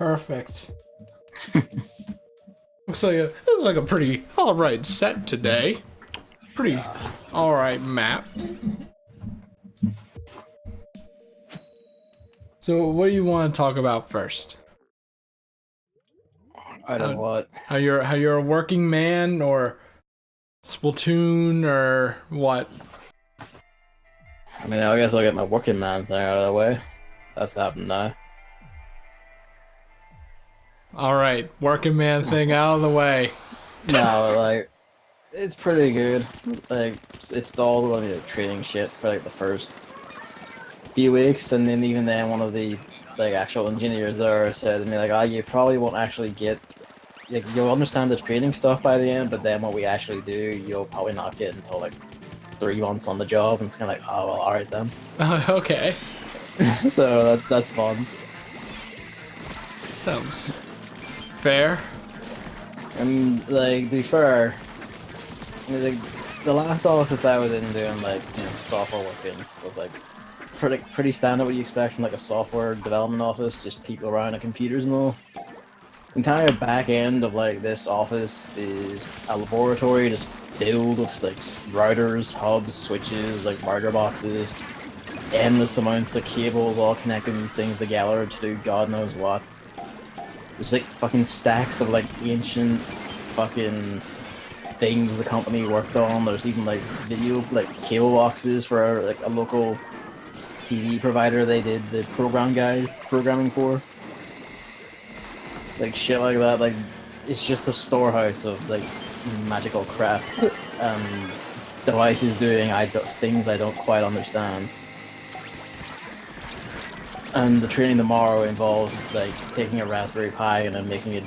Perfect. Looks like a pretty alright set today. Pretty alright map. So what do you want to talk about first? I don't know what. How you're a working man, or Splatoon, or what? I mean, I guess I'll get my working man thing out of the way. That's happened now. Alright, working man thing out of the way. No, like, it's pretty good. Like, it's all one of the training shit for like the first few weeks, and then even then, one of the like actual engineers there said to me like, "Ah, you probably won't actually get like you'll understand the training stuff by the end, but then what we actually do, you'll probably not get until like 3 months on the job." And it's kind of like, "Oh well, all right then." Okay. So that's fun. Sounds fair. And like, to be fair, like the last office I was in doing like software work in was like pretty standard what you expect from like a software development office, just people around the computers and all. The entire back end of like this office is a laboratory just filled with like routers, hubs, switches, like micro boxes, endless amounts of cables all connecting these things together to do God knows what. There's like fucking stacks of like ancient fucking things the company worked on. There's even like video like cable boxes for like a local TV provider they did the programming for. Like shit like that. Like it's just a storehouse of like magical crap and devices doing things I don't quite understand. And the training tomorrow involves like taking a Raspberry Pi and then making it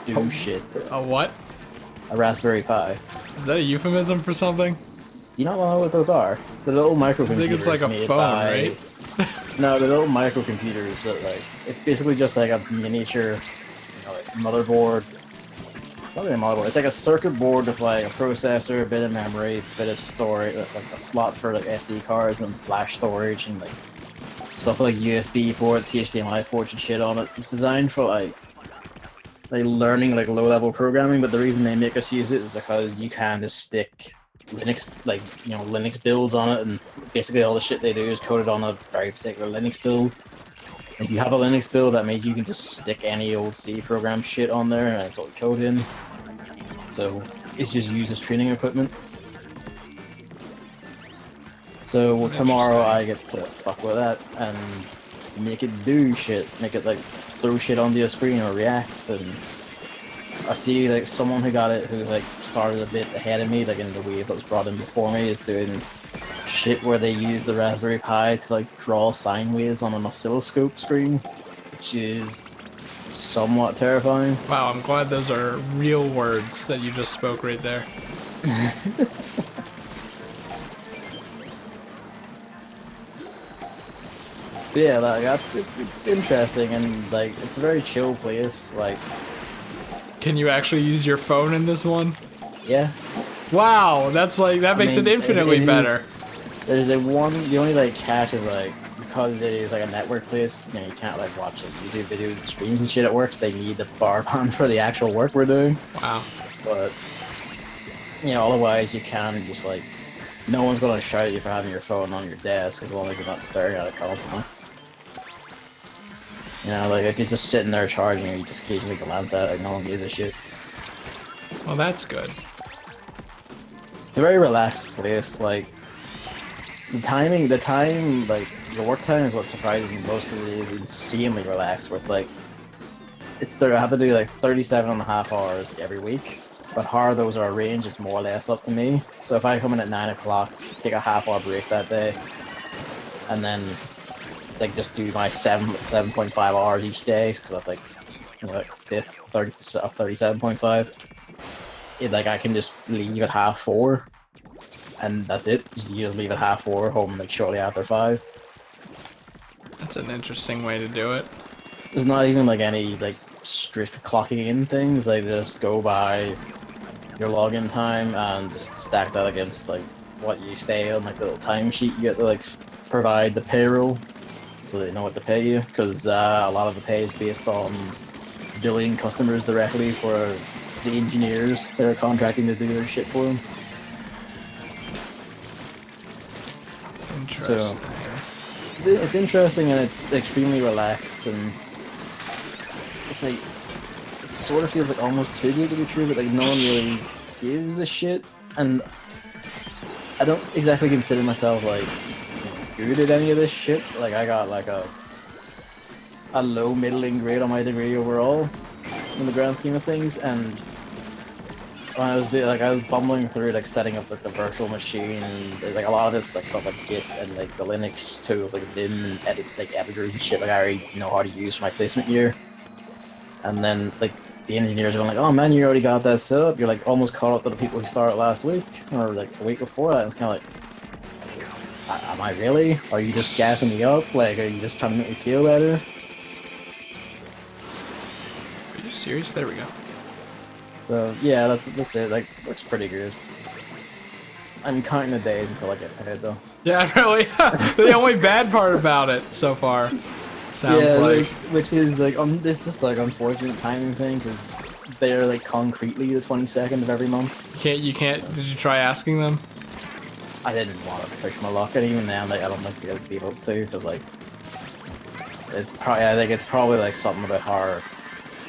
do shit. A what? A Raspberry Pi. Is that a euphemism for something? Do you not know what those are? The little microcomputers. I think it's like a made phone, by... right? No, the little microcomputers that like it's basically just like a miniature, like motherboard. Not really a motherboard. It's like a circuit board with like a processor, a bit of memory, a bit of storage, like a slot for like SD cards and flash storage and like stuff like USB ports, HDMI ports and shit on it. It's designed for like learning like low-level programming, but the reason they make us use it is because you can just stick Linux Linux builds on it, and basically all the shit they do is coded on a very particular Linux build. If you have a Linux build, that means you can just stick any old C program shit on there and it's all coded in. So it's just used as training equipment. So tomorrow I get to fuck with that and make it do shit, make it like throw shit onto a screen or react. And I see like someone who got it who's like started a bit ahead of me, like in the wave that was brought in before me, is doing shit where they use the Raspberry Pi to like draw sine waves on an oscilloscope screen, which is somewhat terrifying. Wow, I'm glad those are real words that you just spoke right there. Yeah, like it's interesting, and like it's a very chill place. Like, Can you actually use your phone in this one? yeah. Wow, that makes it infinitely better. There's the only like catch is like because it is like a network place, you can't like watch like YouTube videos, streams and shit at work. So they need the bar band for the actual work we're doing. Wow. But otherwise you can just like no one's gonna shout at you for having your phone on your desk as long as you're not staring at it constantly. Like if it's just sitting there charging and you just occasionally glance at it, like no one gives a shit. Well, that's good. It's a very relaxed place. Like the time, like the work time is what surprises me most because it is insanely relaxed. Where it's like, I have to do like 37.5 hours every week, but how those are arranged is more or less up to me. So if I come in at 9 o'clock, take a half-hour break that day, and then like just do my 7.5 hours each day, because that's like like 37.5. Like I can just leave at 4:30, and that's it. You just leave at 4:30, home like shortly after 5. That's an interesting way to do it. There's not even like any like strict clocking in things. Like just go by your login time and just stack that against like what you stay on, like the little timesheet you get to like provide the payroll so they know what to pay you, because a lot of the pay is based on billing customers directly for the engineers they're contracting to do their shit for them. Interesting. So it's interesting and it's extremely relaxed, and it's like it sort of feels like almost too good to be true, but like no one really gives a shit. And I don't exactly consider myself like good at any of this shit. Like I got like a low middling grade on my degree overall in the grand scheme of things, and when I was I was bumbling through like setting up like the virtual machine, and like a lot of this like stuff like Git and like the Linux tools like Vim and editors and shit like I already know how to use for my placement year. And then like the engineers are going like, oh man, you already got that set up. You're like almost caught up to the people who started last week or like a week before that. And it's kind of like, am I really? Are you just gassing me up? Like, are you just trying to make me feel better? Are you serious? There we go. So yeah, that's it. Like, looks pretty good. I'm counting the days until I get ahead though. Yeah, really. The only bad part about it so far sounds like, which is like this is just like unfortunate timing thing because they're like concretely the 22nd of every month. you can't. Did you try asking them? I didn't want to push my luck, and even then, like I don't think they'd be able to because like it's probably I think it's probably like something about how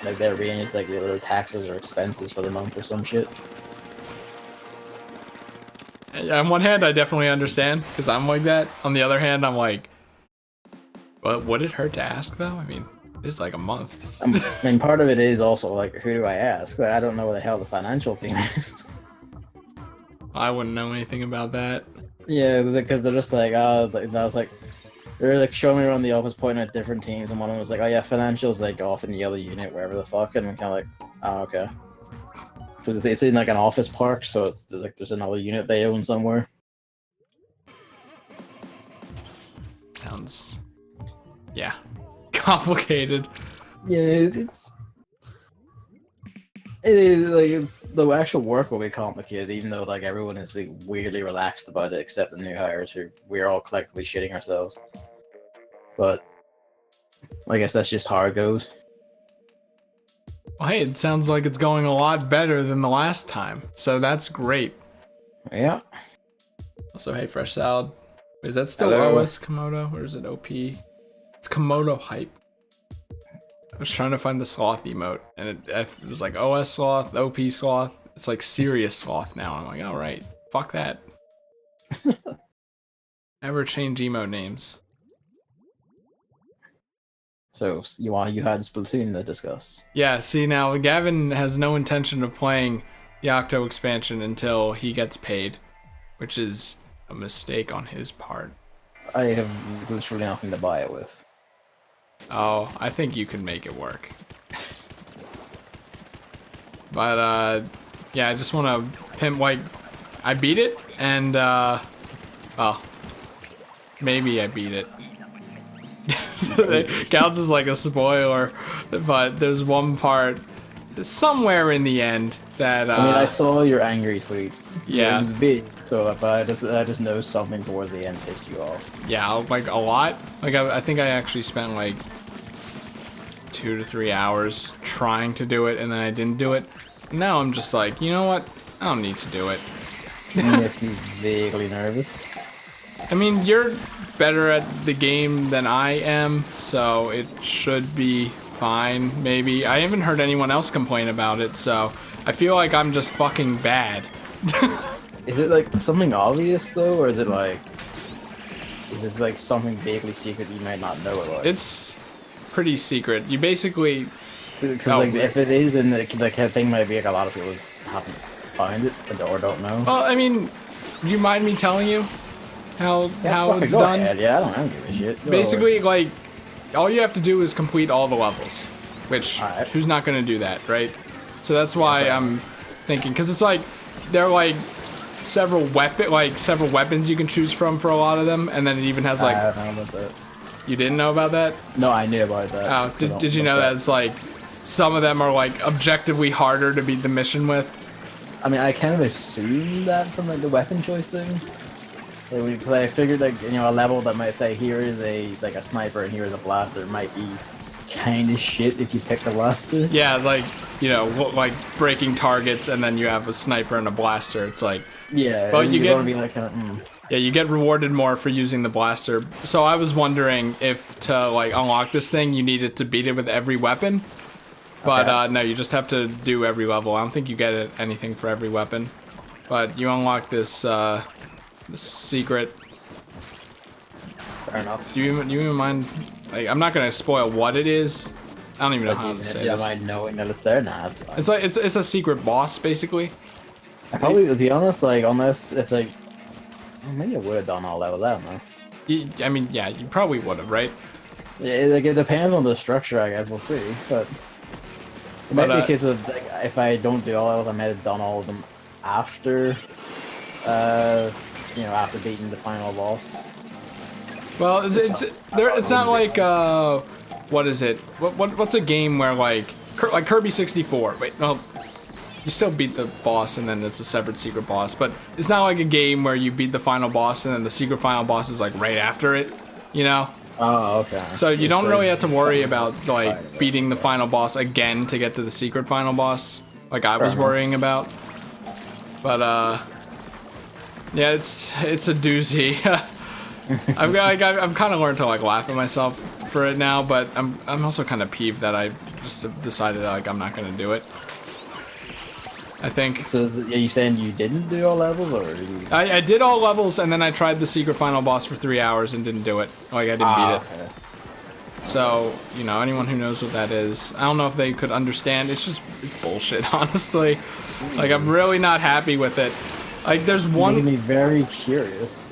like their range is like the other taxes or expenses for the month or some shit. On one hand, I definitely understand because I'm like that. On the other hand, I'm like, well, would it hurt to ask though? I mean, it's like a month. I mean, part of it is also like, who do I ask? Like, I don't know what the hell the financial team is. I wouldn't know anything about that. Yeah, because they're just like, that was like, they're like showing me around the office, pointing at different teams, and one of them was like, oh yeah, financials like off in the other unit, wherever the fuck, and I'm kind of like, oh okay. Because it's in like an office park, so it's like there's another unit they own somewhere. Sounds, yeah, complicated. Yeah, it is like the actual work will be complicated, even though like everyone is like, weirdly relaxed about it, except the new hires, who we're all collectively shitting ourselves. But I guess that's just how it goes. Well, hey, it sounds like it's going a lot better than the last time, so that's great. Yeah. Also, hey, Fresh Salad. Is that still Hello. OS Komodo, or is it OP? It's Komodo Hype. I was trying to find the sloth emote, and it was like OS sloth, OP sloth. It's like serious sloth now. I'm like, all right, fuck that. Never change emote names. So you had Splatoon to discuss. Yeah, see now Gavin has no intention of playing the Octo expansion until he gets paid, which is a mistake on his part. I have literally nothing to buy it with. Oh, I think you can make it work. But yeah, I just want to pimp, like, I beat it, and well, maybe I beat it. So it counts as like a spoiler, but there's one part somewhere in the end that I mean, I saw your angry tweet. Yeah. It was big, so but I just know something towards the end pissed you off. Yeah, like a lot. Like I think I actually spent like 2 to 3 hours trying to do it, and then I didn't do it. Now I'm just like, you know what? I don't need to do it. It makes me vaguely nervous. I mean, you're better at the game than I am, so it should be fine, maybe. I haven't heard anyone else complain about it, so I feel like I'm just fucking bad. Is it like something obvious though, or is it like, is this like something vaguely secret you might not know about? It's pretty secret. You basically... Because like, if it is, then the kind of thing might be like a lot of people haven't found it or don't know. Well, I mean, do you mind me telling you how it's go done? ahead. Yeah, I don't give a shit. Go Basically, like, all you have to do is complete all the levels, which Alright. who's not going to do that, right? So that's why I'm thinking, because it's like there are like several weapons you can choose from for a lot of them, and then it even has like. I don't know about that. You didn't know about that? No, I knew about that. Oh, so did you know that it's like some of them are like objectively harder to beat the mission with? I mean, I kind of assumed that from like the weapon choice thing. Because I figured like, you know, a level that might say here is a sniper and here is a blaster might be kind of shit if you pick the blaster. Yeah, like, you know, like breaking targets and then you have a sniper and a blaster. It's like, Yeah, well, you you're get, gonna be like, yeah, you get rewarded more for using the blaster. So I was wondering if to like unlock this thing, you needed to beat it with every weapon. But Okay. no, you just have to do every level. I don't think you get anything for every weapon. But you unlock this, this secret. Fair enough. Do you even mind? Like, I'm not gonna spoil what it is. I don't even know how to say You don't this. mind knowing that it's there? Nah, it's fine. It's like it's a secret boss basically. I probably, to be honest, like on this, if like, well, maybe I would have done all levels. I don't know. I mean, yeah, you probably would have, right? Yeah, like it depends on the structure, I guess. We'll see, but it might be a case of like if I don't do all levels, I might have done all of them after, you know, after beating the final boss. Well, it's not like what is it? What's a game where like Kirby 64? Wait, no. You still beat the boss and then it's a separate secret boss, but it's not like a game where you beat the final boss and then the secret final boss is like right after it, you know? Oh, okay. So you don't really have to worry about like beating the final boss again to get to the secret final boss, like I was worrying about. But yeah, it's a doozy. I've kind of learned to like laugh at myself for it now, but I'm also kind of peeved that I just decided that, like I'm not gonna do it. I think. So are you saying you didn't do all levels, or did you... I did all levels, and then I tried the secret final boss for 3 hours and didn't do it. Like, I didn't beat it. Okay. So, you know, anyone who knows what that is, I don't know if they could understand. It's bullshit, honestly. Like, I'm really not happy with it. Like, there's one... Making me very curious.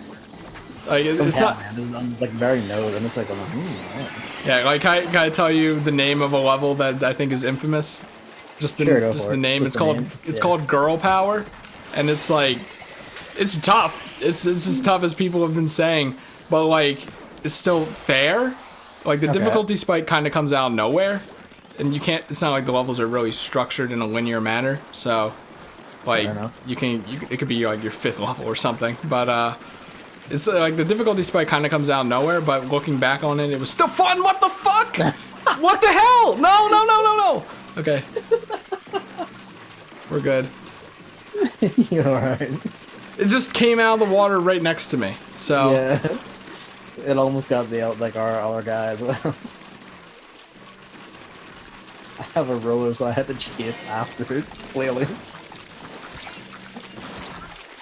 Like, it's not... Man, I'm like very nosed. I'm just like, Yeah, like, can I tell you the name of a level that I think is infamous? Just the name. It's called Girl Power, and it's like, it's tough. It's as tough as people have been saying, but like, it's still fair. Like the difficulty spike kind of comes out of nowhere, and you can't. It's not like the levels are really structured in a linear manner. So, like, it could be like your 5th level or something, but it's like the difficulty spike kind of comes out of nowhere. But looking back on it, it was still fun. What the fuck? What the hell? No. Okay. We're good. You're alright. It just came out of the water right next to me. So yeah, it almost got the like our guy as well. I have a roller, so I had to chase after it. Clearly.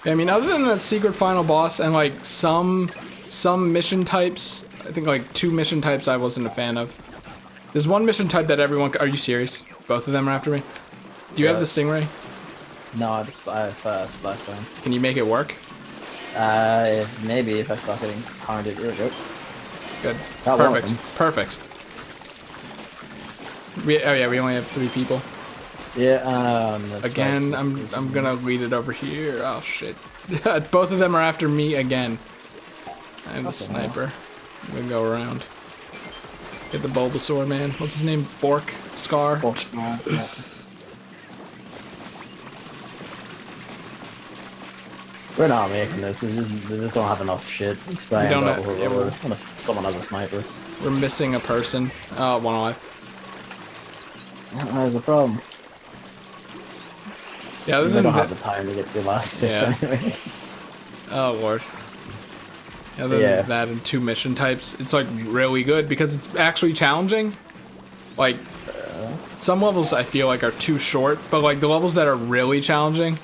I mean, other than that secret final boss and like some mission types, I think like 2 mission types I wasn't a fan of. There's one mission type that everyone. Are you serious? Both of them are after me. Do you have the stingray? No, I have Splatoon. Can you make it work? Maybe if I start getting pounded. Here we go. Good. Got Perfect. Oh yeah, we only have 3 people. Yeah. Again, I'm gonna lead it over here. Oh shit. Both of them are after me again. I'm the sniper. I'm gonna go around. Get the Bulbasaur, man. What's his name? Bork? Scar? Yeah. We're not making this. We just don't have enough shit. We don't have, someone has a sniper. We're missing a person. Oh, one alive. There's a problem. Yeah, other we than don't have the time to get the last 6 anyway. Oh lord. Other than that and 2 mission types, it's like really good because it's actually challenging. Like some levels I feel like are too short, but like the levels that are really challenging,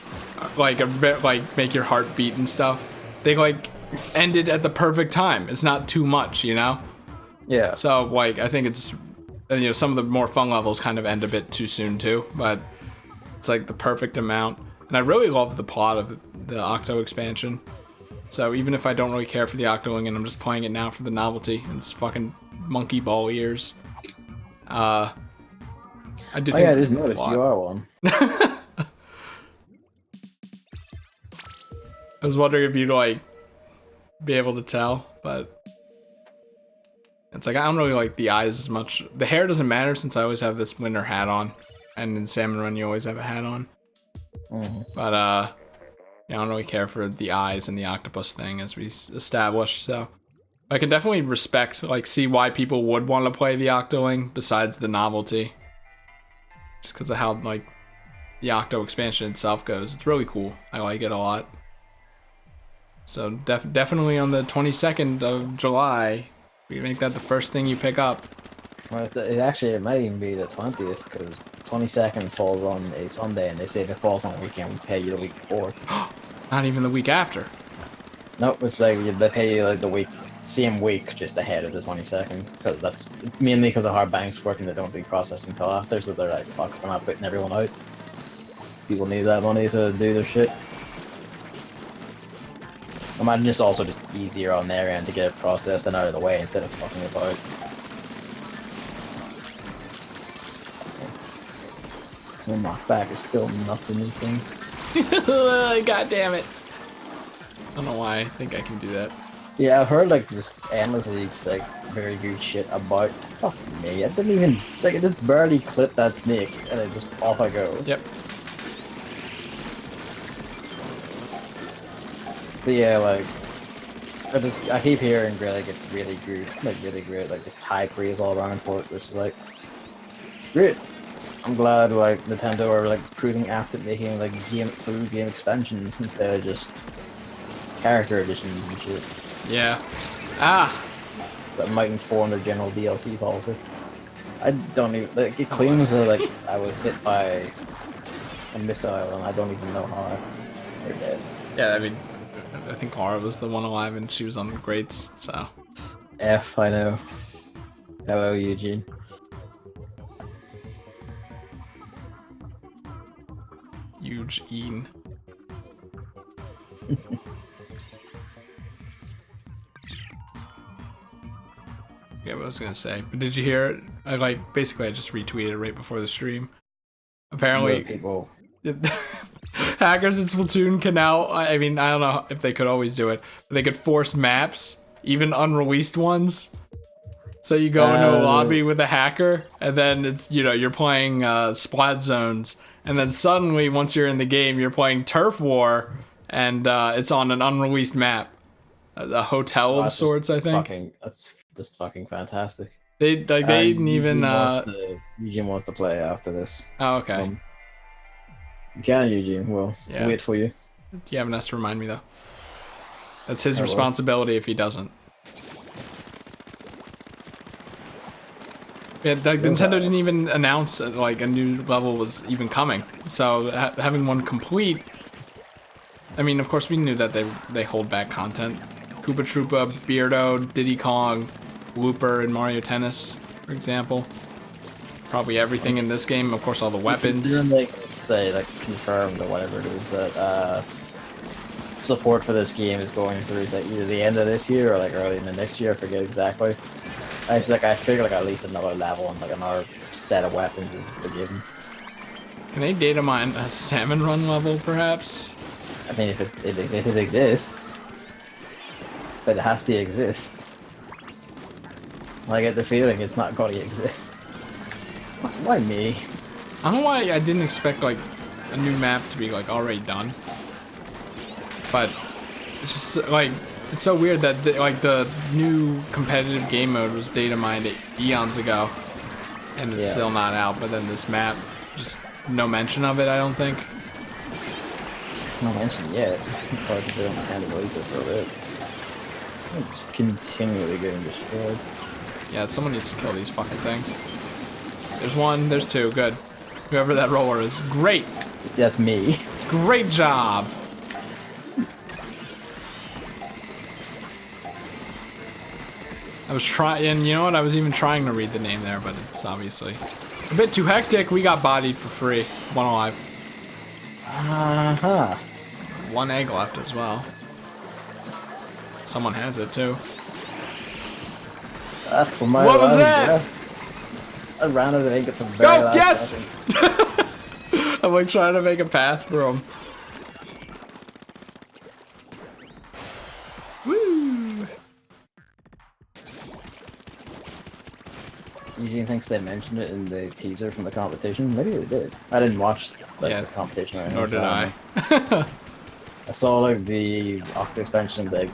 like a bit like make your heart beat and stuff, they like ended at the perfect time. It's not too much, you know? Yeah. So like I think it's, you know, some of the more fun levels kind of end a bit too soon too, but it's like the perfect amount. And I really love the plot of the Octo expansion. So even if I don't really care for the Octoling and I'm just playing it now for the novelty, and it's fucking monkey ball ears. I do think I just noticed you are one. I was wondering if you'd like be able to tell, but it's like I don't really like the eyes as much. The hair doesn't matter since I always have this winter hat on, and in Salmon Run you always have a hat on. But yeah, I don't really care for the eyes and the octopus thing as we established. So I can definitely respect, like, see why people would want to play the Octoling besides the novelty. Just because of how, like, the Octo expansion itself goes. It's really cool. I like it a lot. So definitely on the 22nd of July, we make that the first thing you pick up. Well, it might even be the 20th, because 22nd falls on a Sunday, and they say if it falls on a weekend, we pay you the week before. Not even the week after. Nope, it's like they pay you like the same week, just ahead of the 22nd, because it's mainly because of how banks work and they don't do processing until after, so they're like, fuck, we're not putting everyone out. People need that money to do their shit. I imagine it's also just easier on their end to get it processed and out of the way instead of fucking about. The knockback is still nuts in these things. God damn it. I don't know why I think I can do that. Yeah, I've heard like just endlessly like very good shit about. Fuck me, I didn't even like. I just barely clipped that snake, and it just off I go. Yep. But yeah, like I keep hearing like it's really good, like really great, like just high praise all around for it, which is like great. I'm glad like Nintendo are like proving apt at making like full game expansions instead of just character editions and shit. Yeah. Ah. So that might inform their general DLC policy. I don't even like it claims that like I was hit by a missile and I don't even know how they're dead. Yeah, I mean, I think Laura was the one alive and she was on the grates, so. F, I know. Hello, Eugene. Eugene. Yeah, what I was gonna say. But did you hear it? I basically I just retweeted it right before the stream. Apparently People. hackers in Splatoon can now, I mean, I don't know if they could always do it, but they could force maps, even unreleased ones. So you go into a lobby with a hacker, and then it's, you know, you're playing Splat Zones, and then suddenly, once you're in the game, you're playing Turf War, and it's on an unreleased map. A hotel of sorts, I think. That's just fucking fantastic. They didn't even... Eugene wants to play after this. Oh, okay. You can, Eugene. We'll wait for you. Gavin has to remind me, though. That's his responsibility if he doesn't. Yeah, Nintendo didn't even announce like a new level was even coming. So having one complete, I mean, of course we knew that they hold back content. Koopa Troopa, Beardo, Diddy Kong, Looper, and Mario Tennis, for example. Probably everything in this game. Of course, all the weapons. They confirmed or whatever it is that support for this game is going through like either the end of this year or like early in the next year. I forget exactly. I figure like at least another level and like another set of weapons is just a given. Can they data mine a Salmon run level, perhaps? I mean, if it exists, but it has to exist. I get the feeling it's not going to exist. Why me? I don't know why I didn't expect like a new map to be like already done, but it's just like. It's so weird that the new competitive game mode was data mined eons ago, and it's still not out. But then this map, just no mention of it. I don't think. No mention yet. It's hard to do on the Nintendo release for a bit. I'm just continually getting destroyed. Yeah, someone needs to kill these fucking things. There's one. There's two. Good. Whoever that roller is, great. That's me. Great job. I was trying, you know what? I was even trying to read the name there, but it's obviously a bit too hectic. We got bodied for free. One alive. Uh-huh. One egg left as well. Someone has it too. What was that? I ran out of egg at the very last second. I'm like trying to make a path for him. Woo! Eugene thinks they mentioned it in the teaser from the competition. Maybe they did. I didn't watch the competition or anything. Nor did I. I saw like the Octo expansion, the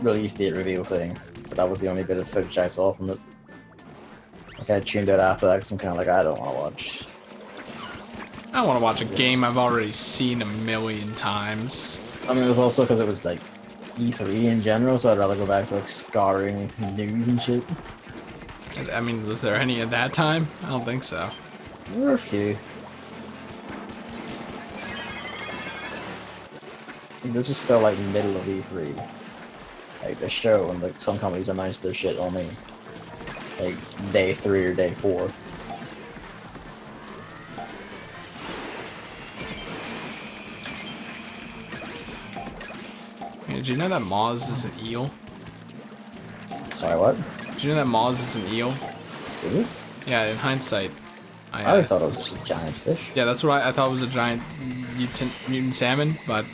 release date reveal thing, but that was the only bit of footage I saw from it. Like, I tuned out after that because I'm kind of like, I don't want to watch. I want to watch a game I've already seen a million times. I mean, it was also because it was like E3 in general, so I'd rather go back to like scouring news and shit. I mean, was there any at that time? I don't think so. There were a few. This was still like middle of E3. Like the show, and like some companies announced their shit only like day 3 or day 4. Hey, did you know that Moz is an eel? Sorry, what? Did you know that Moz is an eel? Is it? Yeah, in hindsight. I always thought it was just a giant fish. Yeah, that's what I thought was a giant mutant salmon, but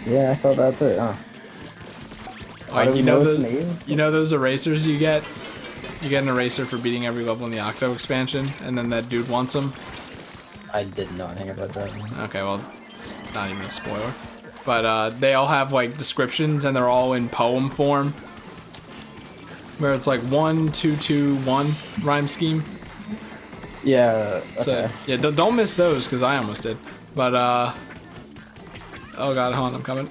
Yeah, I thought that too, huh? like you know those erasers you get? You get an eraser for beating every level in the Octo expansion, and then that dude wants them. I didn't know anything about that. Okay, well, it's not even a spoiler. But they all have like descriptions, and they're all in poem form, where it's like 1, 2, 2, 1 rhyme scheme. Yeah. Okay. So yeah, don't miss those because I almost did. But oh god, hold on, I'm coming.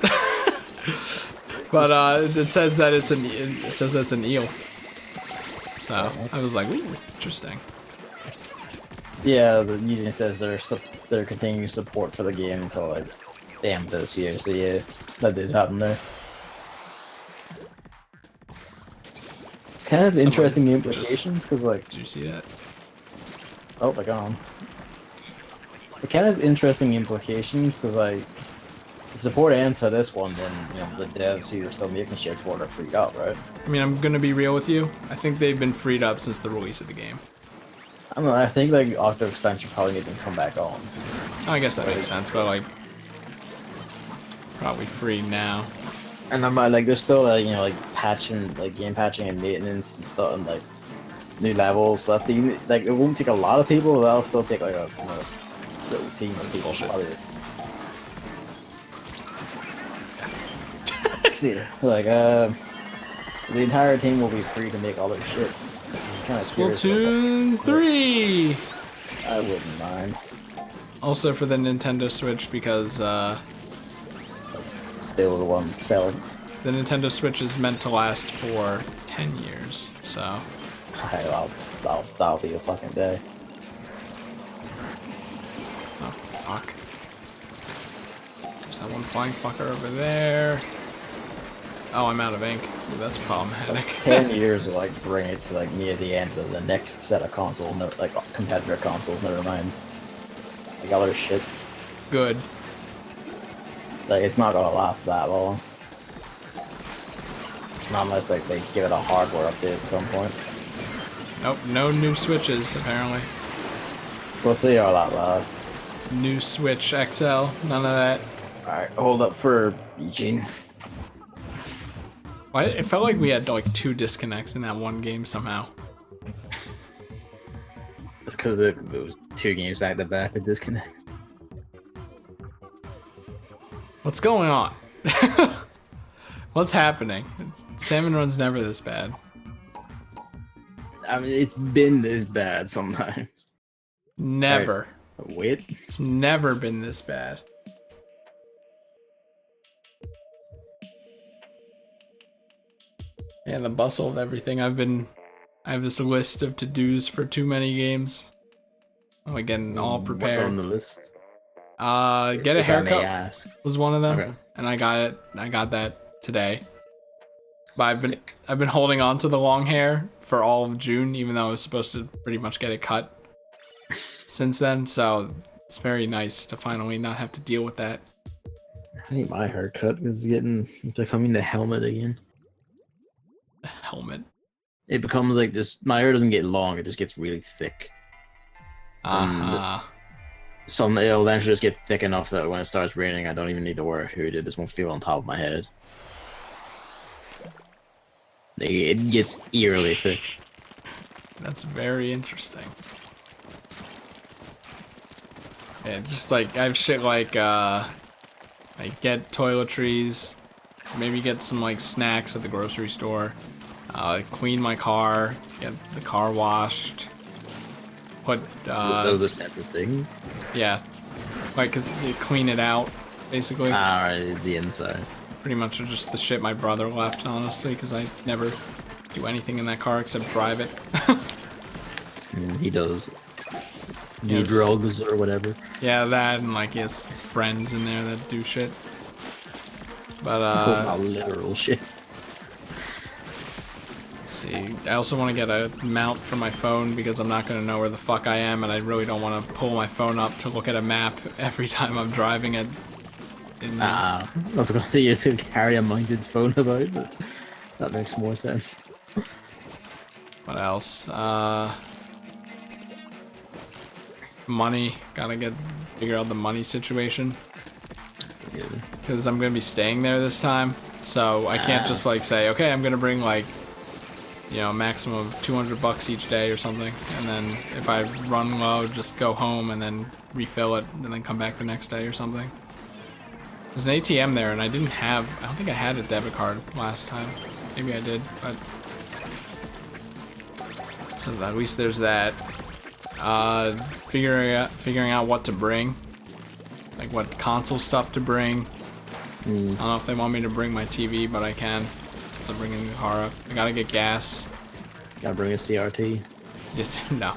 But it says that it's an eel. So I was like, ooh, interesting. Yeah, the union says they're continuing support for the game until like the end of this year. So yeah, that did happen there. Kind of interesting implications because like. Did you see that? Oh, they're gone. It kind of has interesting implications because like. If support ends for this one, then you know the devs who are still making shit for it are freed up, right? I mean, I'm gonna be real with you. I think they've been freed up since the release of the game. I don't know. I think like Octo expansion probably need to come back on. I guess that makes sense, but like, probably free now. And I'm like, there's still like you know like patching, like game patching and maintenance and stuff, and like new levels. So that's even like it won't take a lot of people, but that'll still take like a little team of people. Like the entire team will be free to make all their shit. Splatoon 3. I wouldn't mind. Also for the Nintendo Switch because That's still the one selling. the Nintendo Switch is meant to last for 10 years. So That'll be a fucking day. oh fuck. There's that one flying fucker over there. Oh, I'm out of ink. Ooh, that's problematic. 10 years will like bring it to like near the end of the next set of consoles, no, like competitor consoles. Never mind. Like other shit. Good. Like it's not gonna last that long. Not unless like they give it a hardware update at some point. Nope, no new Switches apparently. We'll see how that lasts. New Switch XL, none of that. Alright, hold up for Eugene. Why? It felt like we had like 2 disconnects in that one game somehow. It's because it was 2 games back to back with disconnects. What's going on? What's happening? Salmon Run's never this bad. I mean, it's been this bad sometimes. Never. Right. Wait. It's never been this bad. Yeah, the bustle of everything. I have this list of to-dos for TooManyGames. I'm getting all prepared. What's on the list? Get a haircut was one of them, okay. And I got it. I got that today. But I've been holding on to the long hair for all of June, even though I was supposed to pretty much get it cut since then. So it's very nice to finally not have to deal with that. I need my haircut. It's becoming the helmet again. Helmet. It becomes like this. My hair doesn't get long; it just gets really thick. So it'll eventually just get thick enough that when it starts raining, I don't even need to wear a hood. It just won't feel on top of my head. It gets eerily thick. That's very interesting. Yeah, just like I have shit like I get toiletries, maybe get some like snacks at the grocery store, clean my car, get the car washed, put Those are separate things. yeah, like cause you clean it out basically. Alright, the inside. Pretty much just the shit my brother left, honestly, because I never do anything in that car except drive it. He does. Yes. Drugs or whatever. Yeah, that and like he has friends in there that do shit. But Not literal shit. let's see. I also want to get a mount for my phone because I'm not gonna know where the fuck I am, and I really don't want to pull my phone up to look at a map every time I'm driving it. I was gonna say you're just gonna carry a mounted phone about, but that makes more sense. What else? Money. Gotta figure out the money situation. That's a good. Because I'm gonna be staying there this time, so I can't just like say, okay, I'm gonna bring like, you know, maximum of $200 each day or something, and then if I run low, just go home and then refill it, and then come back the next day or something. There's an ATM there, and I don't think I had a debit card last time. Maybe I did, but so at least there's that. Figuring out what to bring, like what console stuff to bring. I don't know if they want me to bring my TV, but I can, since I'm bringing the car up. I gotta get gas. Gotta bring a CRT. Just no.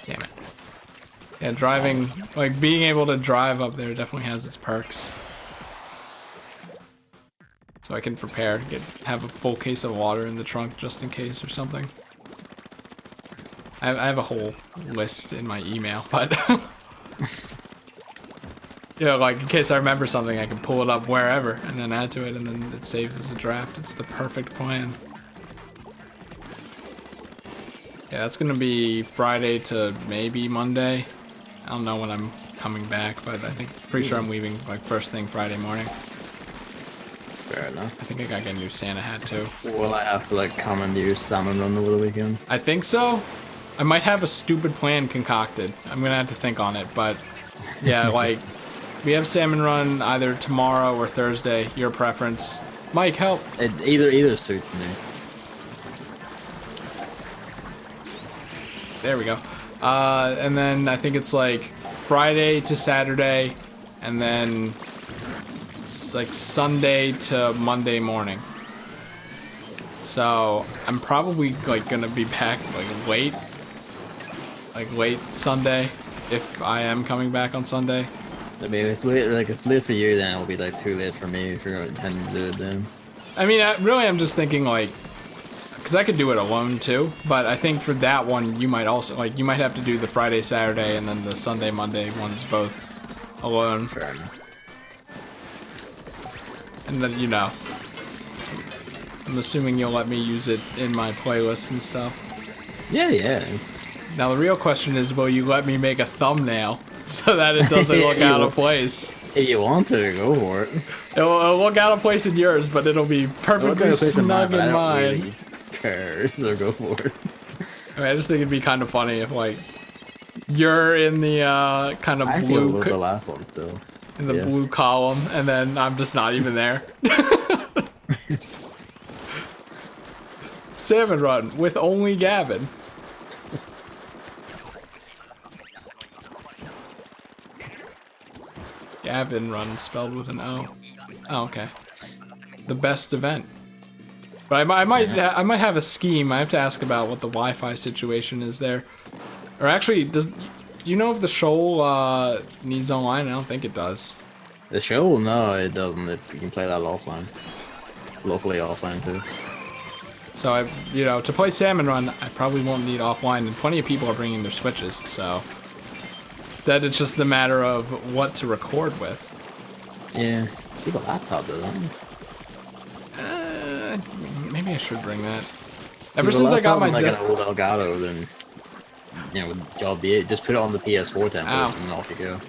Damn it. Yeah, driving, like being able to drive up there definitely has its perks. So I can prepare, have a full case of water in the trunk just in case or something. I have a whole list in my email, but you know, like in case I remember something, I can pull it up wherever and then add to it, and then it saves as a draft. It's the perfect plan. Yeah, that's gonna be Friday to maybe Monday. I don't know when I'm coming back, but pretty sure I'm leaving like first thing Friday morning. Fair enough. I think I gotta get a new Santa hat too. Will I have to like commandeer Salmon run over the weekend? I think so. I might have a stupid plan concocted. I'm gonna have to think on it, but yeah, like we have Salmon run either tomorrow or Thursday. Your preference. Mike, help. Either suits me. There we go. And then I think it's like Friday to Saturday, and then it's like Sunday to Monday morning. So I'm probably like gonna be back like late Sunday, if I am coming back on Sunday. I mean, it's late for you, then it'll be like too late for me if you're intending to do it then. I mean, I'm just thinking like, because I could do it alone too, but I think for that one you might also you might have to do the Friday, Saturday, and then the Sunday, Monday ones both alone. Fair enough. And then, you know, I'm assuming you'll let me use it in my playlist and stuff. Yeah. Now the real question is, will you let me make a thumbnail so that it doesn't look out of place? If you want to, go for it. It'll look out of place in yours, but it'll be perfectly snug in mine. Really care, so go for it. I mean, I just think it'd be kind of funny if like you're in the kind of I blue feel the last one still. in the blue column, and then I'm just not even there. Salmon run with only Gavin. Gavin run spelled with an O. Oh, okay. The best event. But I might have a scheme. I have to ask about what the Wi-Fi situation is there. Or actually, do you know if the shoal needs online? I don't think it does. The show? No, it doesn't. You can play that offline. Locally offline too. So you know, to play Salmon Run, I probably won't need offline, and plenty of people are bringing their Switches, so that it's just a matter of what to record with. Yeah, keep a laptop though, don't you? Maybe I should bring that. Ever since I got my like an old Elgato, then you know, y'all be it. Just put it on the PS4 template and off you go.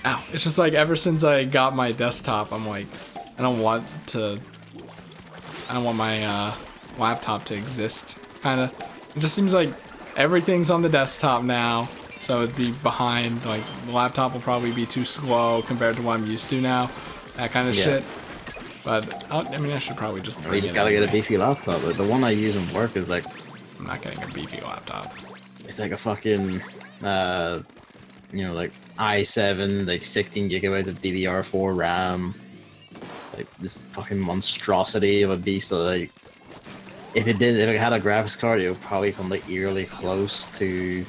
Ow! It's just like ever since I got my desktop, I'm like, I don't want my laptop to exist. Kind of. It just seems like everything's on the desktop now. so it'd be behind. Like the laptop will probably be too slow compared to what I'm used to now. That kind of shit. But I mean, I should probably just bring You it gotta get a anyway. beefy laptop. Like, the one I use in work is like, I'm not getting a beefy laptop. it's like a fucking, you know, like i7, like 16 gigabytes of DDR4 RAM, like this fucking monstrosity of a beast. That, like, if it had a graphics card, it would probably come like eerily close to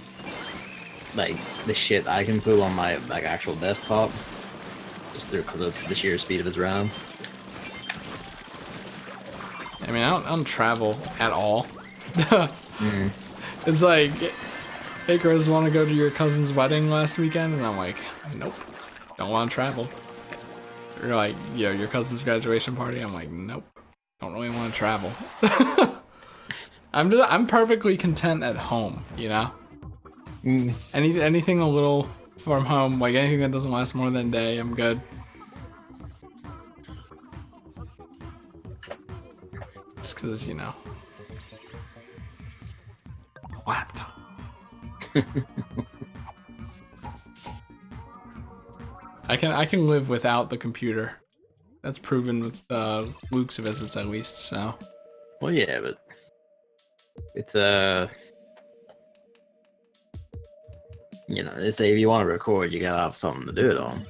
like the shit I can pull on my like actual desktop, just because of the sheer speed of its RAM. I mean, I don't travel at all. It's like, hey Chris, want to go to your cousin's wedding last weekend? And I'm like, nope, don't want to travel. You're like, yo, your cousin's graduation party? I'm like, nope, don't really want to travel. I'm perfectly content at home, you know? Anything a little from home, like anything that doesn't last more than a day, I'm good. Just because, you know, laptop. I can live without the computer. That's proven with Luke's visits at least. So. Well, yeah, but it's you know, they say if you want to record, you gotta have something to do it on.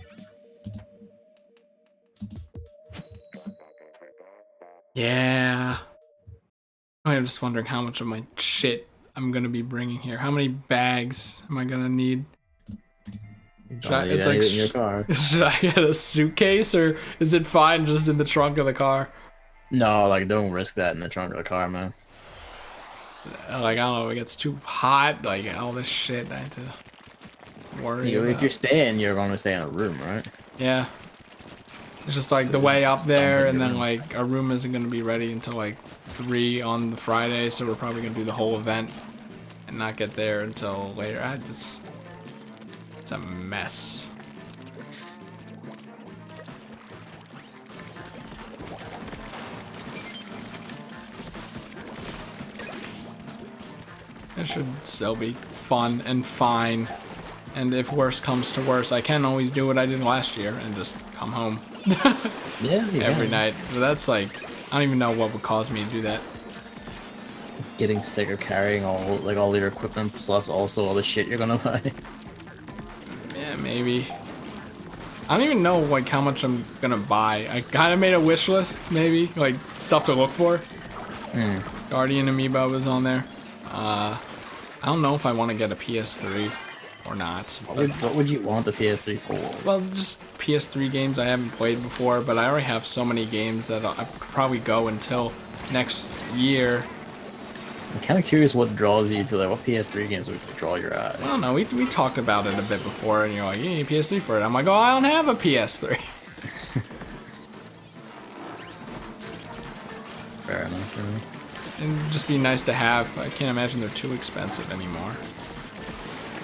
Yeah. I'm just wondering how much of my shit I'm gonna be bringing here. How many bags am I gonna need? It's like, in your car. Should I get a suitcase or is it fine just in the trunk of the car? No, like don't risk that in the trunk of the car, man. Like, I don't know, it gets too hot, like all this shit I have to worry about. If you're staying, you're going to stay in a room, right? Yeah. It's just like So the way up there, and then room. like our room isn't gonna be ready until like 3 on the Friday, so we're probably gonna do the whole event and not get there until later. It's a mess. It should still be fun and fine. And if worse comes to worse, I can always do what I did last year and just come home. Yeah, Every night. But that's like, I don't even know what would cause me to do that. Getting sick of carrying all your equipment plus also all the shit you're gonna buy. Yeah, maybe. I don't even know like how much I'm gonna buy. I kind of made a wish list, maybe like stuff to look for. Guardian Amiibo was on there. I don't know if I want to get a PS3 or not. What would you want the PS3 for? Well, just PS3 games I haven't played before, but I already have so many games that I could probably go until next year. I'm kind of curious what draws you to, like, what PS3 games would draw your eye? I don't know, we talked about it a bit before, and you're like, you need a PS3 for it. I'm like, oh, I don't have a PS3. Fair enough, really. It'd just be nice to have. I can't imagine they're too expensive anymore.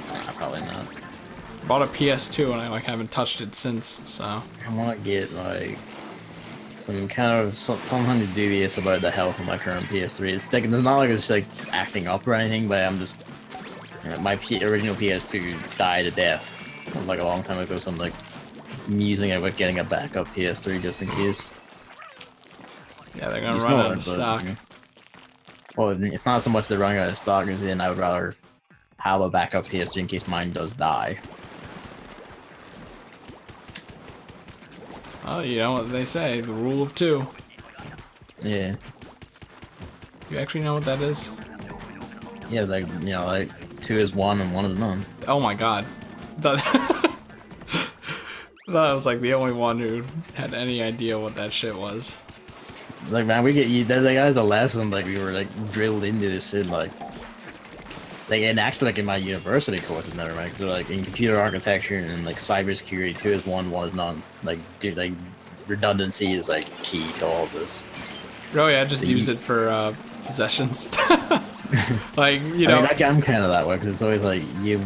Nah, probably not. Bought a PS2 and I like haven't touched it since, so. I want to get, like, something dubious about the health of my current PS3. It's like, it's not like it's like acting up or anything, but I'm just, you know, my original PS2 died a death like a long time ago, so I'm like musing about getting a backup PS3 just in case. Yeah, they're gonna It's run not, out of but, stock. you know. Well, it's not so much they're running out of stock as in I would rather have a backup PS3 in case mine does die. Oh, you know what they say, the rule of 2. Yeah. You actually know what that is? Yeah, like, you know, like 2 is 1 and 1 is none. Oh my god. I thought I was like the only one who had any idea what that shit was. Like, man, we get you. That's a lesson. Like, we were like drilled into this in like, and actually like in my university courses, never mind. So like in computer architecture and like cybersecurity, 2 is 1, 1 is none. Like, dude, like redundancy is like key to all of this. Oh yeah, just use it for possessions. Like, you know. I mean, I'm kind of that way because it's always like you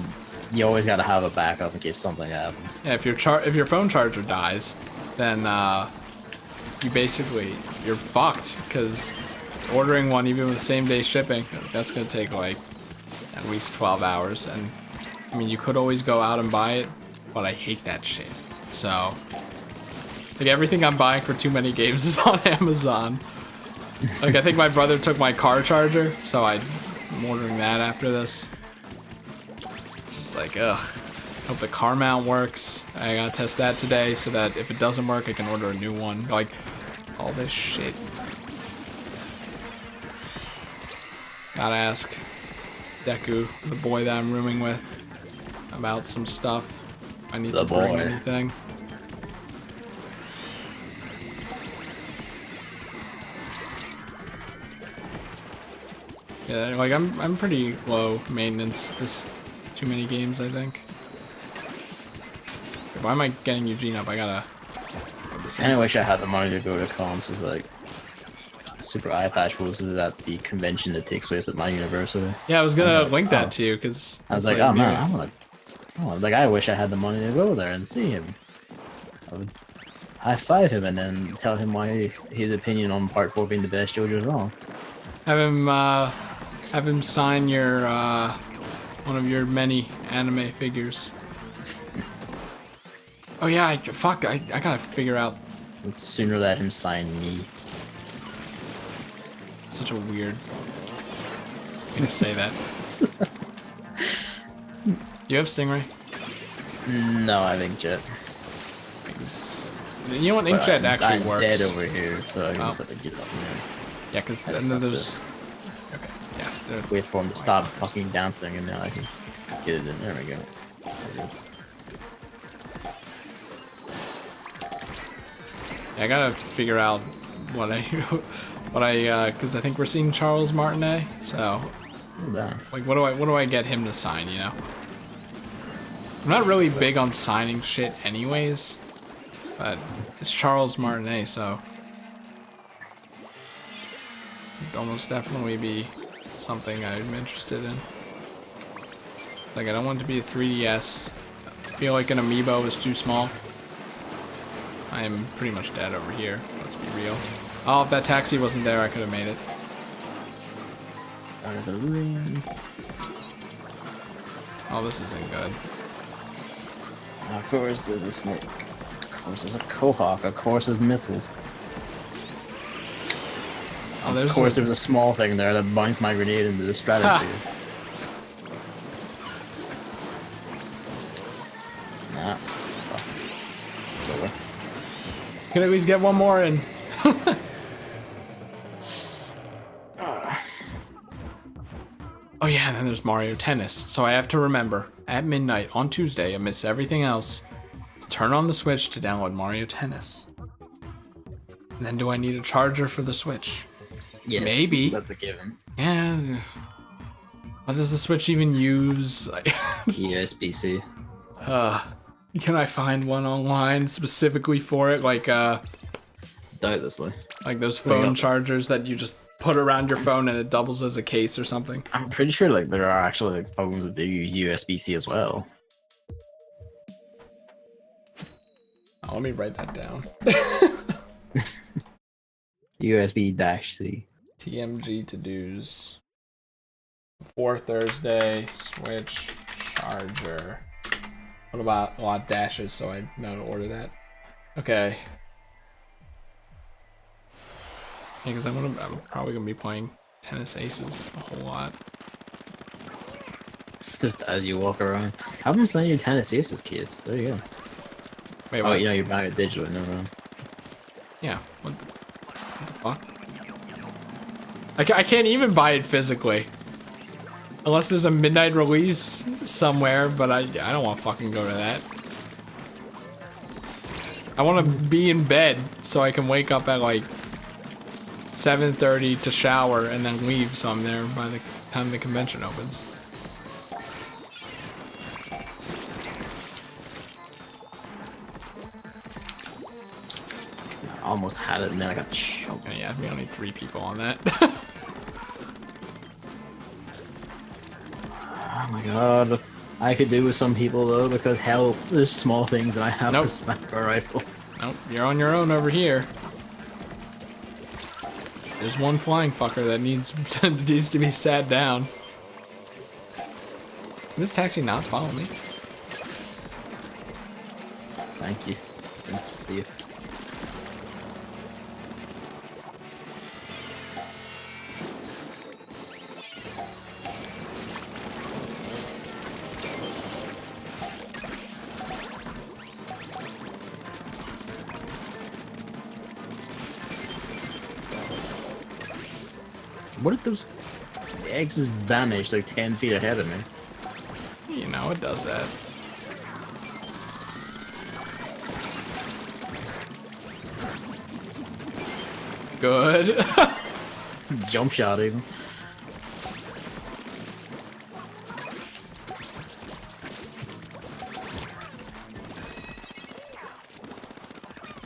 always got to have a backup in case something happens. Yeah, if your phone charger dies, then you're fucked, because ordering one even with same day shipping, that's gonna take like at least 12 hours, and I mean, you could always go out and buy it, but I hate that shit. So, like, everything I'm buying for TooManyGames is on Amazon. Like, I think my brother took my car charger, so I'm ordering that after this. It's just like, ugh. Hope the car mount works. I gotta test that today so that if it doesn't work, I can order a new one. Like, all this shit. Gotta ask Deku, the boy that I'm rooming with, about some stuff. I need to bring anything. Yeah, like I'm pretty low maintenance this TooManyGames, I think. Why am I getting Eugene up? I gotta. I wish I had the money to go to cons. Cause like Super Eye Patch was at the convention that takes place at my university. Yeah, I was gonna link that to you because I was like, oh man, like I wish I had the money to go there and see him. I would high five him and then tell him why his opinion on Part 4 being the best JoJo is wrong. Have him sign your one of your many anime figures. Oh yeah, I gotta figure out. I'd sooner let him sign me. Such a weird way to say that. Do you have Stingray? No, I think Jet. You know what, Inkjet actually I'm works. dead over here, so I guess I could get up here. Yeah, because then there's. Okay, yeah. Wait for him to stop fucking dancing, and now I can get it in. There we go. Yeah, I gotta figure out what because I think we're seeing Charles Martinet, so like what do I get him to sign, you know? I'm not really big on signing shit anyways, but it's Charles Martinet, so it'd almost definitely be something I'm interested in. Like, I don't want it to be a 3DS. I feel like an amiibo is too small. I am pretty much dead over here, let's be real. Oh, if that taxi wasn't there, I could have made it. Out of the room. Oh, this isn't good. Of course there's a snake. Of course there's a quahog. Of course there's missiles. Oh, Of course there's a small thing there that binds my grenade into the stratosphere. Nah. Oh. It's over. You can at least get one more in. Oh yeah, and then there's Mario Tennis. So I have to remember, at midnight on Tuesday, amidst everything else, to turn on the Switch to download Mario Tennis. And then do I need a charger for the Switch? Yes, maybe. That's a given. Yeah. What does the Switch even use? USB-C. Can I find one online specifically for it? Like Doubtlessly. like those phone chargers that you just put around your phone and it doubles as a case or something. I'm pretty sure like there are actually like phones that do USB-C as well. Oh, let me write that down. USB-C. TMG to-dos. For Thursday, Switch charger. What about a lot of dashes so I know to order that? Okay. Yeah, because I'm probably going to be playing Tennis Aces a whole lot. Just as you walk around. Have them send you Tennis Aces case. There you go. Wait, oh, what? you know, you're buying it digitally, never mind. Yeah, what the fuck? I can't even buy it physically. Unless there's a midnight release somewhere, but I don't want to fucking go to that. I want to be in bed so I can wake up at like 7:30 to shower and then leave so I'm there by the time the convention opens. I almost had it and then I got choked. Okay, yeah, we only 3 people on that. Oh my god. I could do with some people though, because hell, there's small things and I have a sniper rifle. Nope, you're on your own over here. There's one flying fucker that needs to be sat down. Can this taxi not follow me? Thank you. Let's see you. What if those eggs just vanished like 10 feet ahead of me? You know, it does that. Good. Jump shot even.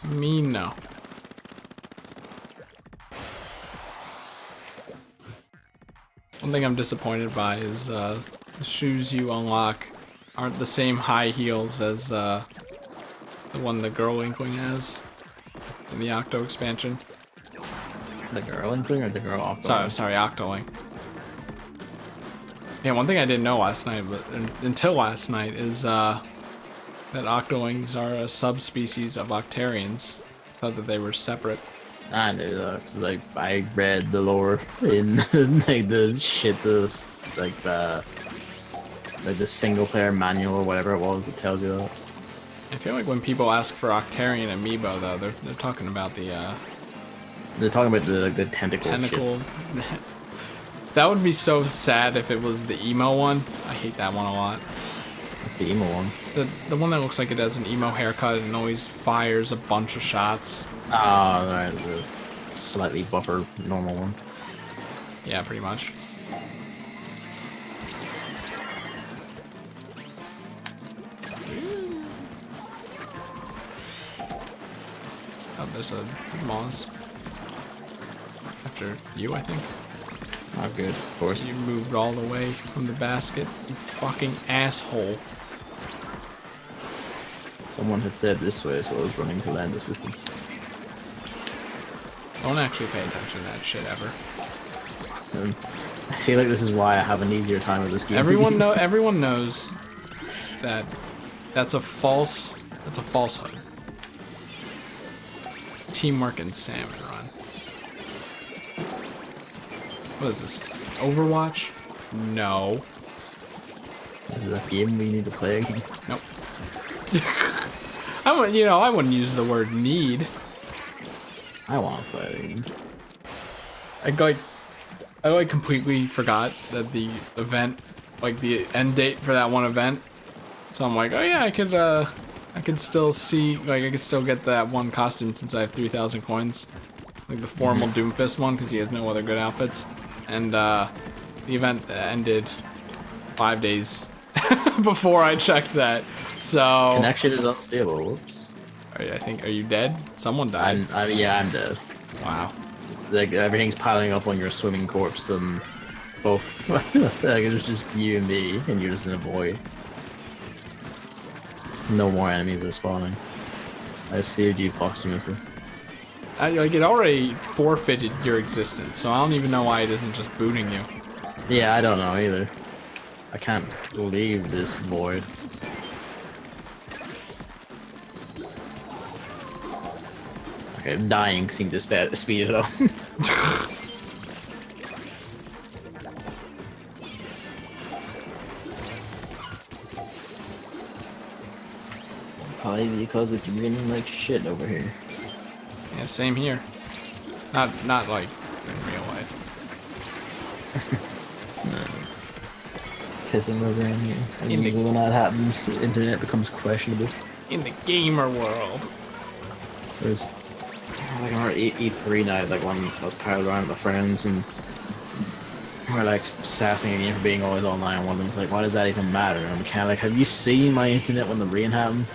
Me, no. One thing I'm disappointed by is the shoes you unlock aren't the same high heels as the one the girl Inkling has in the Octo expansion. The girl Inkling or the girl Octo? Sorry, Octoling. Yeah, one thing I didn't know last night, but until last night, is that Octolings are a subspecies of Octarians. I thought that they were separate. I knew that because like I read the lore in like the shit, like the single player manual or whatever it was that tells you that. I feel like when people ask for Octarian amiibo, though, they're talking about the They're talking about the tentacle. tentacle. That would be so sad if it was the emo one. I hate that one a lot. It's the emo one. The one that looks like it has an emo haircut and always fires a bunch of shots. Oh, right, the slightly buffer normal one. Yeah, pretty much. Oh, there's a moss. After you, I think. Not good, of course. You moved all the way from the basket, you fucking asshole. Someone had said this way, so I was running to lend assistance. Don't actually pay attention to that shit ever. I feel like this is why I have an easier time with this game. Everyone knows that that's a falsehood. Teamwork and Salmon run. What is this? Overwatch? No. Is that game we need to play again? Nope. I wouldn't use the word need. I want to play it again. I completely forgot that the event, like the end date for that one event. So I'm like, oh yeah, I could still see, like I could still get that one costume since I have 3,000 coins. Like the formal Doomfist one, because he has no other good outfits. And the event ended 5 days before I checked that. So Connection is unstable. Whoops. Are you dead? Someone died. Yeah, I'm dead. Wow. Like everything's piling up on your swimming corpse, and both like it was just you and me, and you're just in a void. No more enemies are spawning. I've saved you posthumously. It already forfeited your existence, so I don't even know why it isn't just booting you. Yeah, I don't know either. I can't leave this void. Okay, dying seemed to speed it up. Probably because it's raining like shit over here. Yeah, same here. Not like in real life. Pissing over in here. And In the- when that happens, the internet becomes questionable. In the gamer world. There's like our E3 night, like when I was piled around with my friends and we're like sassing again for being always online. One of them's like, why does that even matter? And I'm kind of like, have you seen my internet when the rain happens?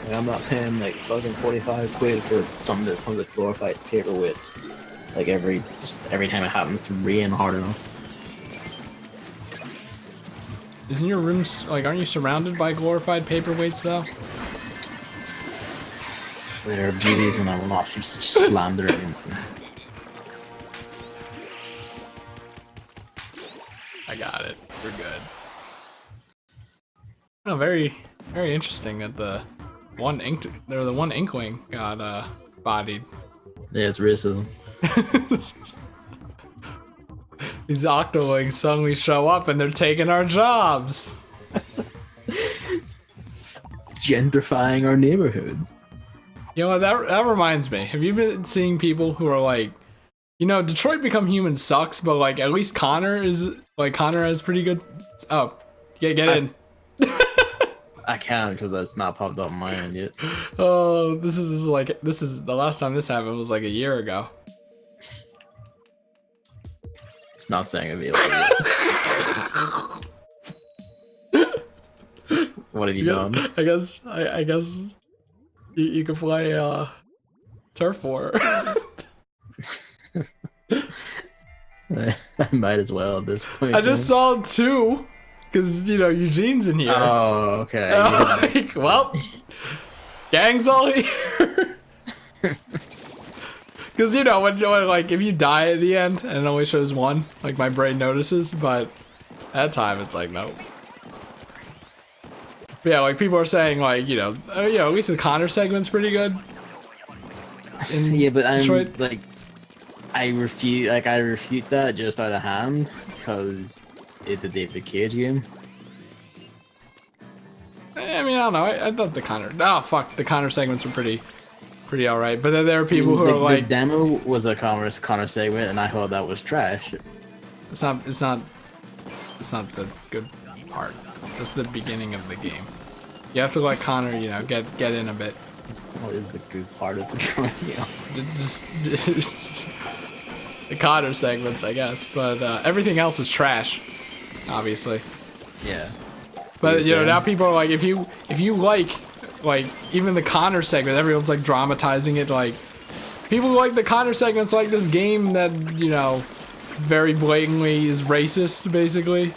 Like, I'm not paying like fucking 45 quid for something that comes with glorified paperweight. Like every time it happens to rain hard enough. Isn't your room like? Aren't you surrounded by glorified paperweights though? There are beauties and I will not just slander against them. I got it. We're good. Oh, very, very interesting that the one inkling got bodied. Yeah, it's racism. These Octolings suddenly show up and they're taking our jobs. Gentrifying our neighborhoods. You know what, that reminds me. Have you been seeing people who are like, you know, Detroit Become Human sucks, but like at least Connor has pretty good. Oh, yeah, get in. I can't because that's not popped up on my end yet. Oh, this is the last time this happened was like a year ago. It's not saying available yet. What have you done? I guess you can play Turf War. I might as well at this point. I just saw 2, because you know Eugene's in here. Oh, okay. Like, well, gang's all here. Because you know when like if you die at the end and it only shows 1, like my brain notices, but at time it's like no. But yeah, like people are saying like you know at least the Connor segment's pretty good. Yeah, but I'm Detroit. like, I refute that just out of hand because it's a David Cage game. I mean, I don't know. I thought the Connor segments were pretty alright. But then there are people who are like, the demo was a Connor segment, and I thought that was trash. it's not the good part. That's the beginning of the game. You have to let Connor, you know, get in a bit. What is the good part of the game? Just the Connor segments, I guess. But everything else is trash, obviously. Yeah. But you know, now people are like, if you like even the Connor segment, everyone's like dramatizing it. Like people who like the Connor segments like this game that you know very blatantly is racist, basically.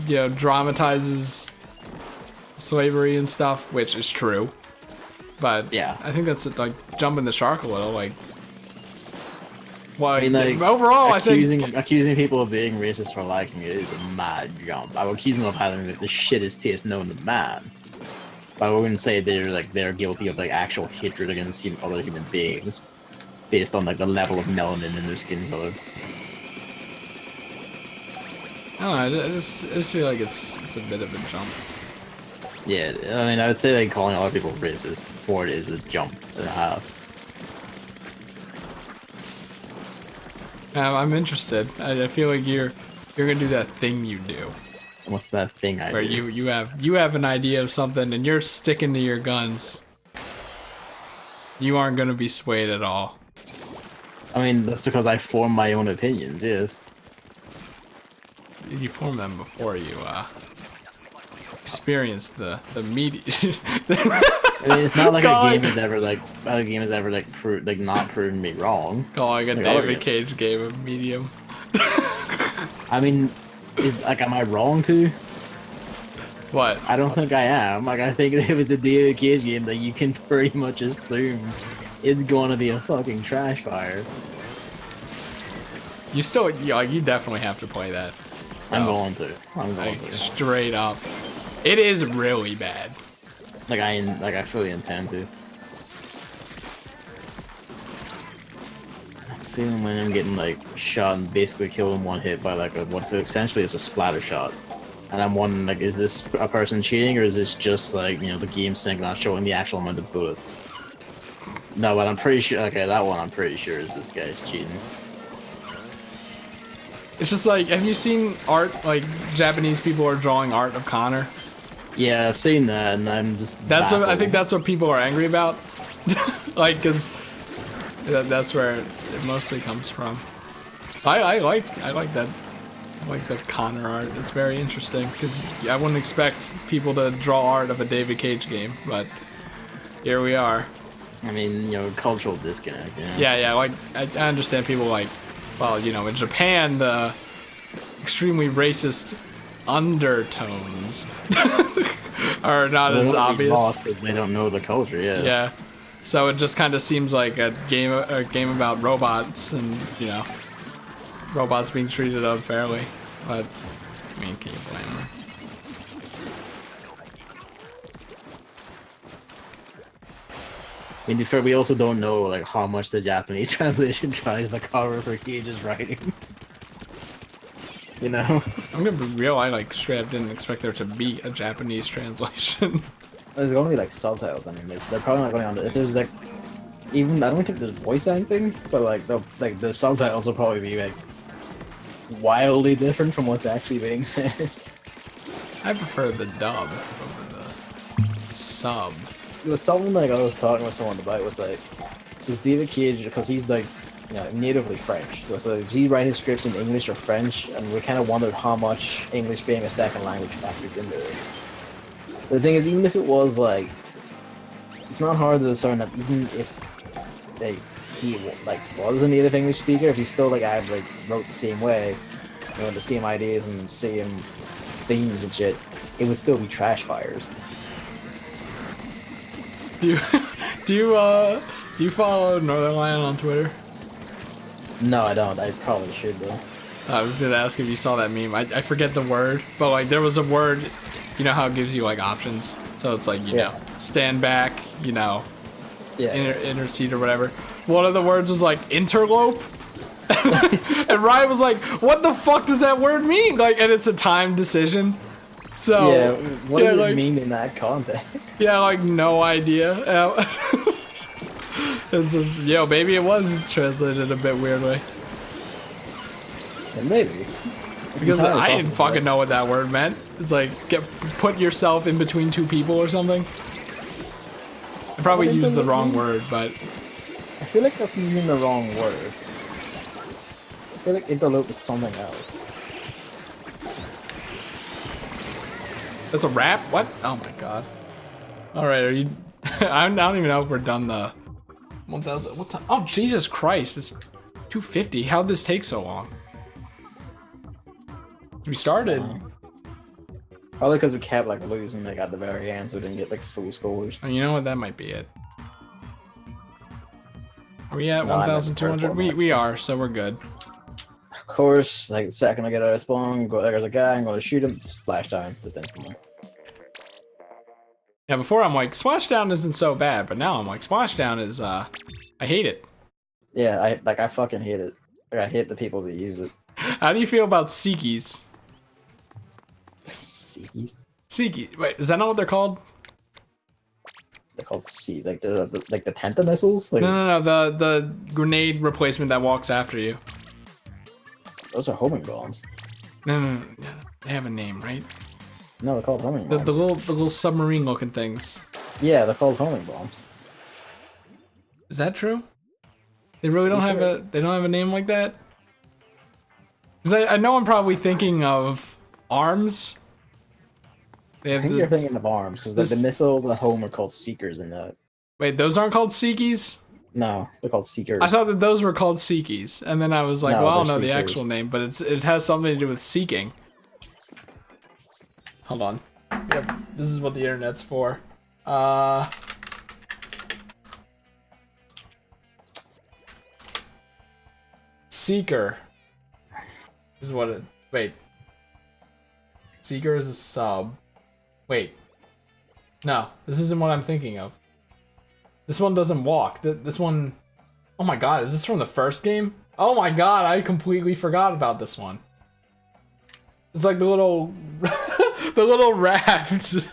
You know, dramatizes slavery and stuff, which is true. But yeah, I think that's like jumping the shark a little. Like, well, I mean, like, overall, accusing people of being racist for liking it is a mad jump. I would accuse them of having the shittest taste known to man. But I wouldn't say they're guilty of like actual hatred against other human beings based on like the level of melanin in their skin color. I don't know. I just feel like it's a bit of a jump. Yeah, I mean, I would say like calling other people racist for it is a jump and a half. I'm interested. I feel like you're gonna do that thing you do. What's that thing I where do? you have an idea of something and you're sticking to your guns. You aren't gonna be swayed at all. I mean, that's because I form my own opinions. Yes. You form them before you experience the media. I mean, it's not like a game has ever not proven me wrong. Calling a David Cage game a medium. I mean, am I wrong to? What? I don't think I am. Like, I think if it's a David Cage game, that you can pretty much assume it's gonna be a fucking trash fire. You definitely have to play that. I'm going to. Straight up. It is really bad. I fully intend to. I'm feeling when I'm getting like shot and basically killed in one hit by like what's essentially is a splatter shot. And I'm wondering, like, is this a person cheating, or is this just like, you know, the game sync not showing the actual amount of bullets? No, but I'm pretty sure. Okay, that one I'm pretty sure is this guy's cheating. It's just like, have you seen art? Like Japanese people are drawing art of Connor. Yeah, I've seen that, and I'm just. I think that's what people are angry about. Like, cause that's where it mostly comes from. I like that. I like the Connor art. It's very interesting because I wouldn't expect people to draw art of a David Cage game, but here we are. I mean, you know, cultural disconnect. Yeah. Yeah. Like I understand people like, well, you know, in Japan the extremely racist undertones are not as obvious because they don't know the culture. Yeah. Yeah. So it just kind of seems like a game about robots and, you know, robots being treated unfairly. But I mean, can you blame them? mean, to be fair, we also don't know like how much the Japanese translation tries to cover for Cage's writing. You know, I'm gonna be real. I like straight up didn't expect there to be a Japanese translation. there's gonna be like subtitles. I mean, they're probably not going on. If there's like, even I don't think there's voice acting, but like the subtitles will probably be like wildly different from what's actually being said. I prefer the dub over the sub. It was something like I was talking with someone about. Was like, does David Cage, because he's like, you know, natively French, so does he write his scripts in English or French? And we kind of wondered how much English being a second language factored into this. But the thing is, even if it was like, it's not hard to discern that even if like he like was a native English speaker, if he still like wrote the same way, you know, the same ideas and same themes and shit, it would still be trash fires. Do you do you follow Northernlion on Twitter? No, I don't. I probably should though. I was gonna ask if you saw that meme. I forget the word, but like there was a word. You know how it gives you like options, so it's like you know, stand back, you know, intercede or whatever. One of the words was like interlope, and Ryan was like, "What the fuck does that word mean?" Like, and it's a time decision. So yeah, what does like, it mean in that context? Yeah, like no idea. It's just, yo, maybe it was translated a bit weirdly. And maybe. Because I didn't fucking know what that word meant. It's like, put yourself in between two people or something. I probably used the wrong word, but... I feel like that's using the wrong word. I feel like interlope is something else. That's a rap? What? Oh my god. Alright, are you... I don't even know if we're done the... 1,000... What time? Oh, Jesus Christ. It's 2:50. How'd this take so long? We started... Probably because we kept like losing like at the very end, so we didn't get like full scores. Oh, you know what? That might be it. Are we at 1,200? We are, so we're good. Of course, like the second I get out of spawn, there's a guy, I'm gonna shoot him, splash down, just instantly. Yeah, before I'm like, splashdown isn't so bad, but now I'm like, splashdown is, I hate it. Yeah, I fucking hate it. Like, I hate the people that use it. How do you feel about Seekies? Seekies? Seekies. Wait, is that not what they're called? They're called like the Tenta missiles? Like, No, the grenade replacement that walks after you. those are homing bombs. No. They have a name, right? No, they're called homing The bombs. little submarine looking things. Yeah, they're called homing bombs. Is that true? They really don't have a name like that? Because I know I'm probably thinking of arms. They I have think you're thinking of arms, because the missiles at home are called Seekers in that. Wait, those aren't called Seekies? No, they're called Seekers. I thought that those were called Seekies, and then I was like, No, well, I don't they're know the Seekers. actual name, but it has something to do with seeking. Hold on. Yep, this is what the internet's for. Seeker is what it. Wait. Seeker is a sub. Wait. No, this isn't what I'm thinking of. This one doesn't walk. This one... Oh my god, is this from the first game? Oh my god, I completely forgot about this one. It's like the little... the little rafts.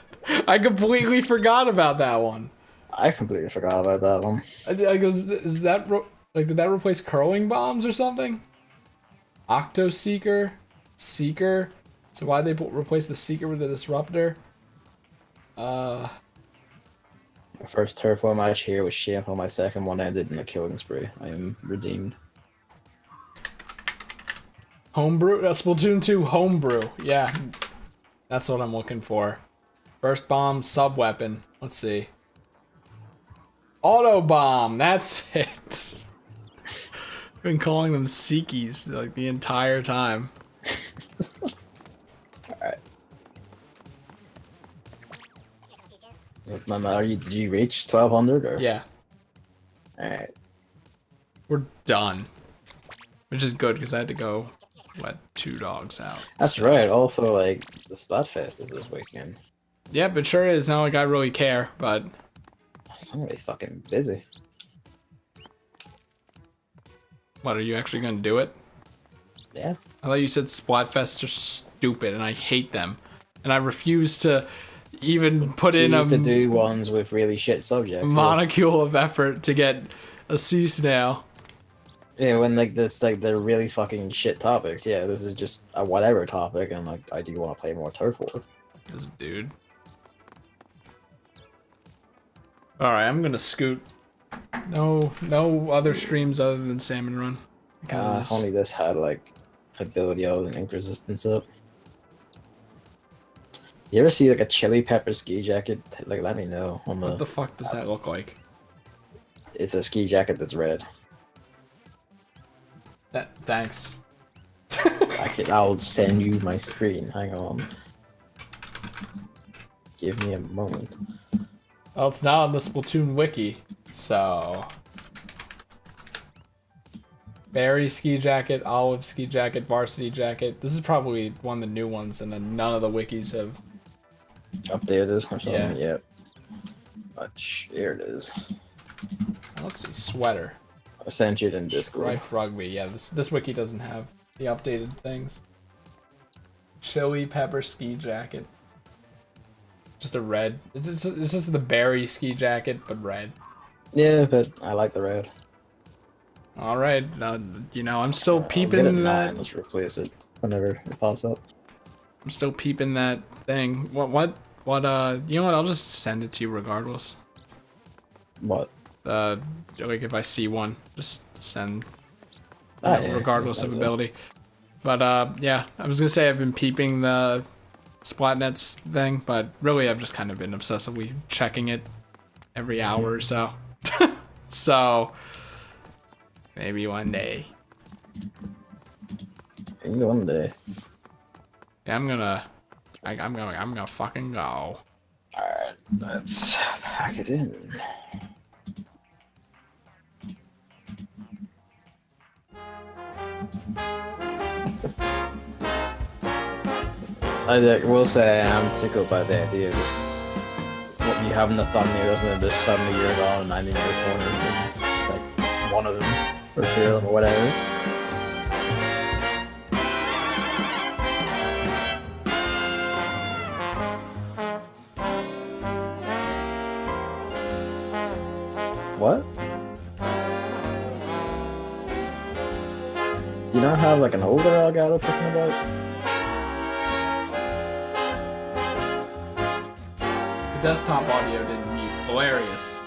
I completely forgot about that one. I completely forgot about that one. I goes, is that... Like, did that replace curling bombs or something? Octo Seeker? Seeker? So why'd they replace the Seeker with the Disruptor? My first turf war match here was shameful. My second one ended in a killing spree. I am redeemed. Homebrew? Splatoon 2 homebrew. Yeah. That's what I'm looking for. First bomb, sub-weapon. Let's see. Auto bomb. That's it. I've been calling them Seekies like the entire time. Alright. What's my matter? Did you reach 1200 or? Yeah. Alright. We're done. Which is good because I had to go let 2 dogs out. That's right. Also, like, the Splatfest is this weekend. Yep, it sure is. Not like I really care, but I'm gonna be fucking busy. What, are you actually gonna do it? Yeah. I thought you said Splatfests are stupid and I hate them. And I refuse to even put in a Used to do ones with really shit subjects. Yes. molecule of effort to get a sea snail. Yeah, when like this, like they're really fucking shit topics. Yeah, this is just a whatever topic, and like I do want to play more Turf War. This dude. Alright, I'm gonna scoot. No other streams other than Salmon Run. Because Only this had like ability other than ink resistance up. You ever see like a chili pepper ski jacket? Like, let me know. On what the fuck does that look like? It's a ski jacket that's red. Thanks. I'll send you my screen. Hang on. Give me a moment. Well, it's not on the Splatoon wiki, so... Berry ski jacket, olive ski jacket, varsity jacket. This is probably one of the new ones, and then none of the wikis have updated or something. Yeah. Yep. But here it is. Let's see, sweater. I sent it in Discord. Stripe rugby. Yeah, this wiki doesn't have the updated things. Chili pepper ski jacket. Just a red. It's just the berry ski jacket, but red. Yeah, but I like the red. All right, you know, I'm still I'll get peeping it that. 9. Let's replace it whenever it pops up. I'm still peeping that thing. What? You know what? I'll just send it to you regardless. What? Like if I see one, just send. Yeah, regardless of ability. But yeah, I was gonna say I've been peeping the Splatnets thing, but really I've just kind of been obsessively checking it every hour or so. So maybe one day. Maybe one day. Yeah, I'm gonna fucking go. Alright, let's pack it in. I will say I am tickled by the idea of just what you have in the thumbnail, doesn't it? Just suddenly you're gone and I'm in your corner. Like one of them, or two of them, or whatever. What? Do you not have like an older Elgato talking about? The desktop audio didn't mute. Hilarious.